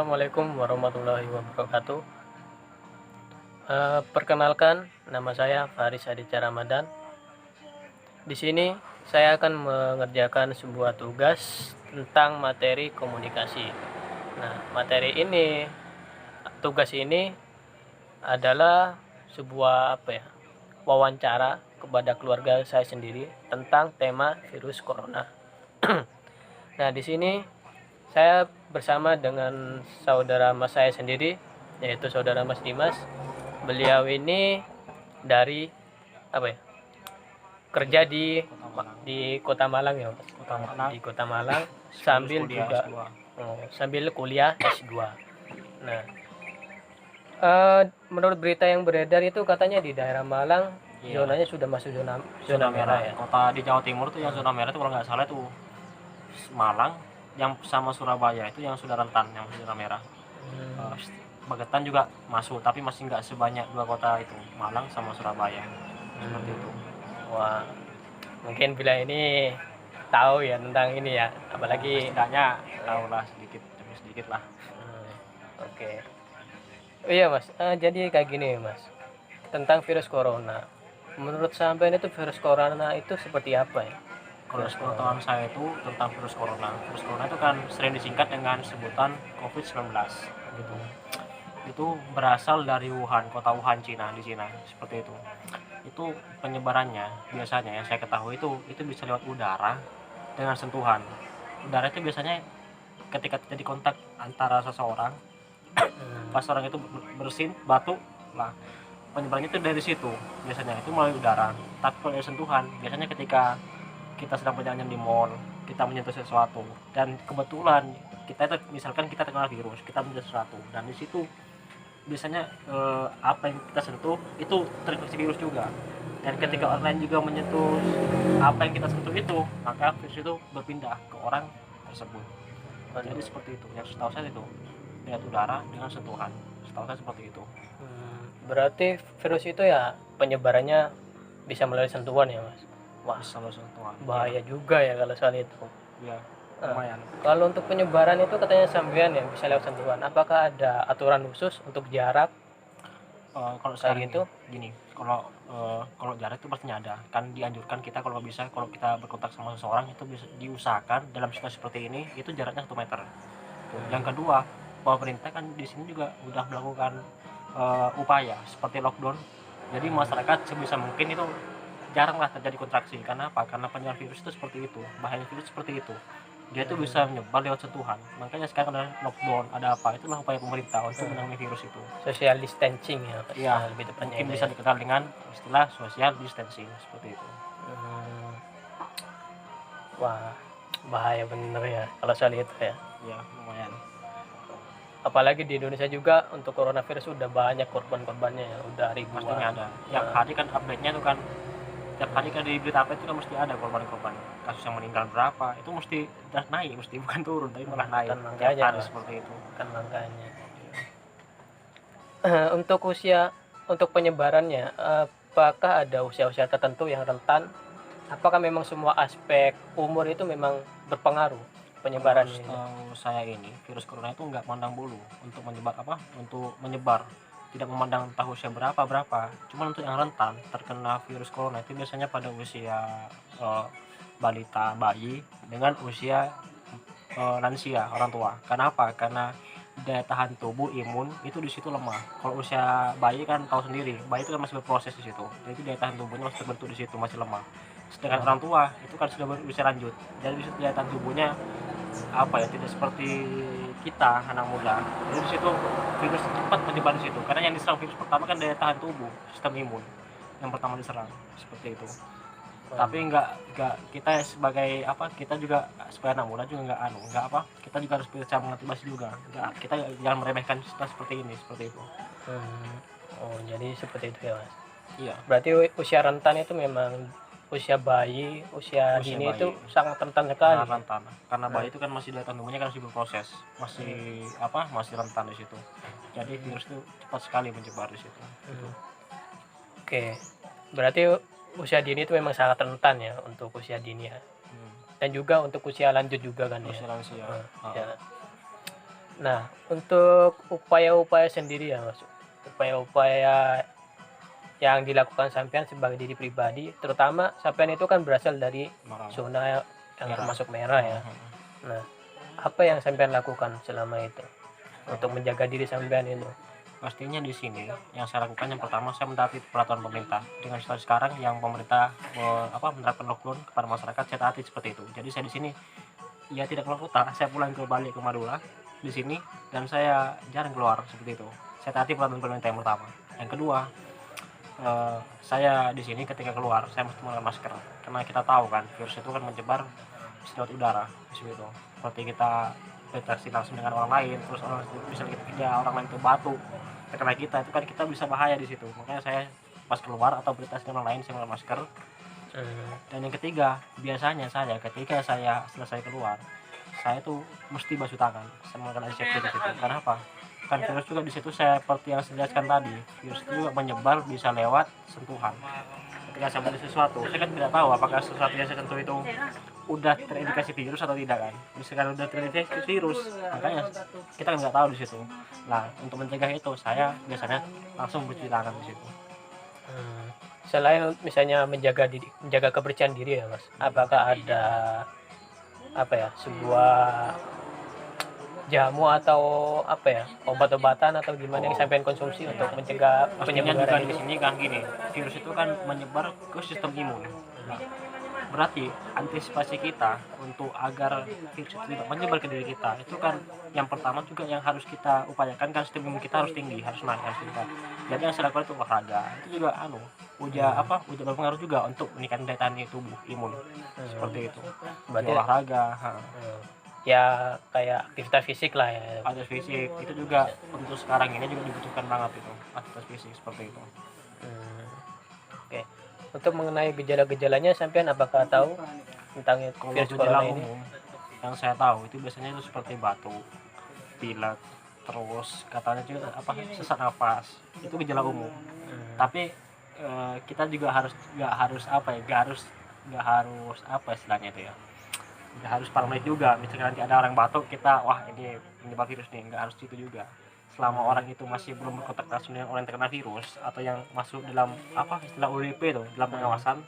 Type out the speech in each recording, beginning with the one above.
Assalamualaikum warahmatullahi wabarakatuh. Perkenalkan, nama saya Faris Aditya Ramadan. Di sini saya akan mengerjakan sebuah tugas tentang materi komunikasi. Nah, tugas ini adalah sebuah wawancara kepada keluarga saya sendiri tentang tema virus corona. Nah, di sini saya bersama dengan saudara mas saya sendiri, yaitu saudara Mas Dimas. Beliau ini dari kerja di Kota Malang ya, Mas. Di Kota Malang sambil juga sambil kuliah S2. Nah, menurut berita yang beredar itu katanya di daerah Malang zonanya sudah masuk zona merah ya. Kota di Jawa Timur tuh yang zona merah itu kalau nggak salah tuh Malang, yang sama Surabaya itu yang sudah rentan, yang zona merah. Magetan juga masuk, tapi masih nggak sebanyak dua kota itu, Malang sama Surabaya. Seperti itu. Wah, mungkin bila ini tahu ya tentang ini ya, apalagi setidaknya tahu lah sedikit demi sedikit lah. Oke. Iya Mas, jadi kayak gini Mas, tentang virus corona. Menurut sampean itu virus corona itu seperti apa ya? Kalau pengetahuan saya itu tentang virus corona itu kan sering disingkat dengan sebutan COVID-19 gitu. Itu berasal dari Wuhan, kota Wuhan, Cina, di Cina, seperti itu. Itu penyebarannya biasanya yang saya ketahui itu bisa lewat udara dengan sentuhan. Udara itu biasanya ketika terjadi kontak antara seseorang, pas orang itu bersin, batuk, lah penyebarannya itu dari situ biasanya, itu melalui udara. Tapi kalau dari sentuhan, biasanya ketika kita sedang berjalan di mall, kita menyentuh sesuatu, dan kebetulan misalkan kita terkena virus, kita menyentuh sesuatu, dan di situ biasanya apa yang kita sentuh itu terinfeksi virus juga. Dan ketika orang lain juga menyentuh apa yang kita sentuh itu, maka virus itu berpindah ke orang tersebut. Jadi seperti itu. Yang setahu saya itu dengan udara, dengan sentuhan. Setahu saya seperti itu. Berarti virus itu ya penyebarannya bisa melalui sentuhan ya Mas? Wah, bisa melalui sentuhan. Bahaya juga ya kalau soal itu. Ya, lumayan. Kalau untuk penyebaran itu katanya sampean ya bisa lewat sentuhan. Apakah ada aturan khusus untuk jarak? Kalau sekarang itu gini, kalau jarak itu pastinya ada. Kan dianjurkan kita kalau bisa, kalau kita berkontak sama seseorang itu bisa diusahakan dalam situasi seperti ini itu jaraknya 1 meter. Yang kedua, pemerintah kan di sini juga udah melakukan upaya seperti lockdown. Jadi masyarakat sebisa mungkin itu jaranglah terjadi kontraksi. Karena apa? Karena penyebaran virus itu seperti itu, bahaya virus seperti itu. Dia itu bisa menyebar lewat sentuhan. Makanya sekarang ada lockdown, ada apa? Itulah upaya pemerintah untuk menangani virus itu. Social distancing ya. Iya, lebih tepatnya mungkin bisa dikenal dengan istilah social distancing seperti itu. Wah, bahaya bener ya kalau soal itu ya. Iya, lumayan. Apalagi di Indonesia juga untuk coronavirus sudah banyak korban-korbannya ya, udah ribuan. Pastinya ada. Tiap hari kan update-nya itu kan, tiap hari kan di berita apa itu kan mesti ada korban-korban. Kasus yang meninggal berapa, itu mesti naik, mesti bukan turun, tapi malah naik. Tiap hari seperti itu. Kan makanya. Untuk penyebarannya, apakah ada usia-usia tertentu yang rentan? Apakah memang semua aspek umur itu memang berpengaruh penyebarannya? Setahu saya ini virus corona itu nggak mandang bulu untuk menyebar, tidak memandang tahu usia berapa. Cuma untuk yang rentan terkena virus corona itu biasanya pada usia balita, bayi, dengan usia lansia, orang tua. Kenapa? Karena daya tahan tubuh, imun itu di situ lemah. Kalau usia bayi kan tahu sendiri, bayi itu kan masih berproses di situ. Jadi daya tahan tubuhnya masih terbentuk di situ, masih lemah. Sedangkan orang tua itu kan sudah berusia lanjut. Jadi di situ daya tahan tubuhnya tidak seperti kita anak muda. Jadi di situ virus cepat menyebar di situ. Karena yang diserang virus pertama kan daya tahan tubuh, sistem imun yang pertama diserang, seperti itu. Tapi enggak kita sebagai kita juga sebagai anak muda juga kita juga harus bisa mengantisipasi juga. Kita jangan meremehkan situasi seperti ini, seperti itu. Oh, jadi seperti itu ya Mas. Iya. Berarti usia rentan itu memang usia bayi, usia dini bayi. Itu sangat rentan sekali. Rentan. Karena bayi itu kan masih daya tahan tubuhnya kan masih berproses, masih rentan di situ. Jadi virus itu cepat sekali menyebar di situ. Oke. Berarti usia dini itu memang sangat rentan ya untuk usia dini ya. Dan juga untuk usia lanjut juga kan usia ya. Lansia. Ya. Nah, untuk upaya-upaya sendiri ya Mas, upaya-upaya yang dilakukan sampean sebagai diri pribadi, terutama sampean itu kan berasal dari Marah. zona yang Merah. termasuk merah ya. Nah, apa yang sampean lakukan selama itu untuk menjaga diri sampean itu? Pastinya di sini yang saya lakukan yang pertama saya mentaati peraturan pemerintah. Dengan situasi sekarang yang pemerintah menerapkan lockdown kepada masyarakat, saya taati seperti itu. Jadi saya di sini ya tidak keluar kota, saya pulang ke Bali ke Madura di sini dan saya jarang keluar seperti itu. Saya taati peraturan pemerintah yang pertama. Yang kedua, saya di sini ketika keluar saya mesti menggunakan masker karena kita tahu kan virus itu kan menyebar lewat udara seperti itu. Seperti kita berinteraksi langsung dengan orang lain, terus orang bisa kita orang lain itu batuk terkena kita, itu kan kita bisa bahaya di situ. Makanya saya pas keluar atau berinteraksi dengan orang lain saya menggunakan masker. Dan yang ketiga, biasanya saya ketika saya selesai keluar, saya tuh mesti basuh tangan, saya menggunakan antiseptik di situ. Karena apa? Kan virus juga di situ saya seperti yang saya jelaskan tadi, virus itu juga menyebar bisa lewat sentuhan. Ketika saya beli sesuatu, saya kan tidak tahu apakah sesuatu yang saya sentuh itu udah terindikasi virus atau tidak kan. Misalkan udah terindikasi virus, makanya kita kan nggak tahu di situ. Nah, untuk mencegah itu saya biasanya langsung bercuci tangan di situ. Selain misalnya menjaga kebersihan diri ya Mas, apakah ada apa ya, sebuah jamu atau apa ya, obat-obatan atau gimana yang sampean konsumsi untuk mencegah Pastinya juga penyebaran di ini? sini kan gini, virus itu kan menyebar ke sistem imun. Nah, berarti antisipasi kita untuk agar virus itu tidak menyebar ke diri kita itu kan yang pertama juga yang harus kita upayakan kan sistem imun kita harus tinggi, harus naik, harus tingkat. Jadi yang saya lakukan itu olahraga. Itu juga udah berpengaruh juga untuk meningkatkan daya tahan tubuh imun. Seperti itu. Berarti Olahraga, ya kayak aktivitas fisik lah ya. aktivitas fisik itu juga untuk sekarang ini juga dibutuhkan banget itu aktivitas fisik seperti itu. Oke. Untuk mengenai gejala-gejalanya sampean apakah tahu tentang Kalau virus gejala corona ini? umum yang saya tahu itu biasanya itu seperti batuk, pilek, terus katanya juga sesak napas, itu gejala umum. Tapi kita juga nggak harus apa istilahnya itu ya, nggak harus paranoid juga. Misalnya nanti ada orang batuk kita wah ini penyebab virus nih, nggak harus itu juga. Selama orang itu masih belum berkontak langsung dengan orang yang terkena virus atau yang masuk dalam istilah ODP itu dalam pengawasan,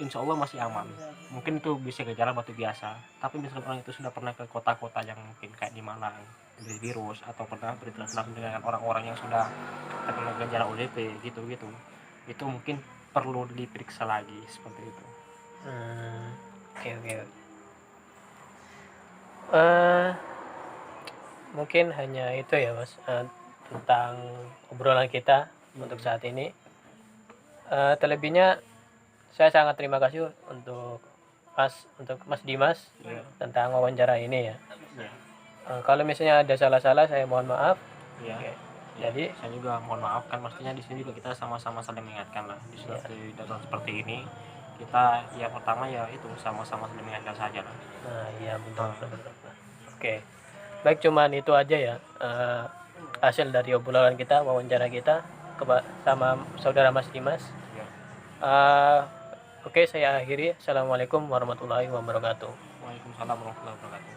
insya Allah masih aman. Mungkin itu bisa gejala batuk biasa, tapi misalnya orang itu sudah pernah ke kota-kota yang mungkin kayak di Malang dari virus atau pernah berinteraksi langsung dengan orang-orang yang sudah terkena gejala ODP gitu-gitu, itu mungkin perlu diperiksa lagi seperti itu. Oke. Mungkin hanya itu ya Mas, tentang obrolan kita untuk saat ini. Terlebihnya saya sangat terima kasih untuk Mas Dimas Ya, tentang wawancara ini ya. ya, Kalau misalnya ada salah-salah saya mohon maaf. ya. Oke. Ya, Jadi saya juga mohon maaf kan, mestinya di sini juga kita sama-sama saling mengingatkan lah di dalam seperti ini. Kita ya pertama ya itu sama-sama saling mengingatkan saja lah. nah iya betul. Oke. Baik, cuman itu aja ya, hasil dari obrolan kita, wawancara kita sama saudara Mas Dimas. Ya. Oke, saya akhiri. Assalamualaikum warahmatullahi wabarakatuh. Waalaikumsalam warahmatullahi wabarakatuh.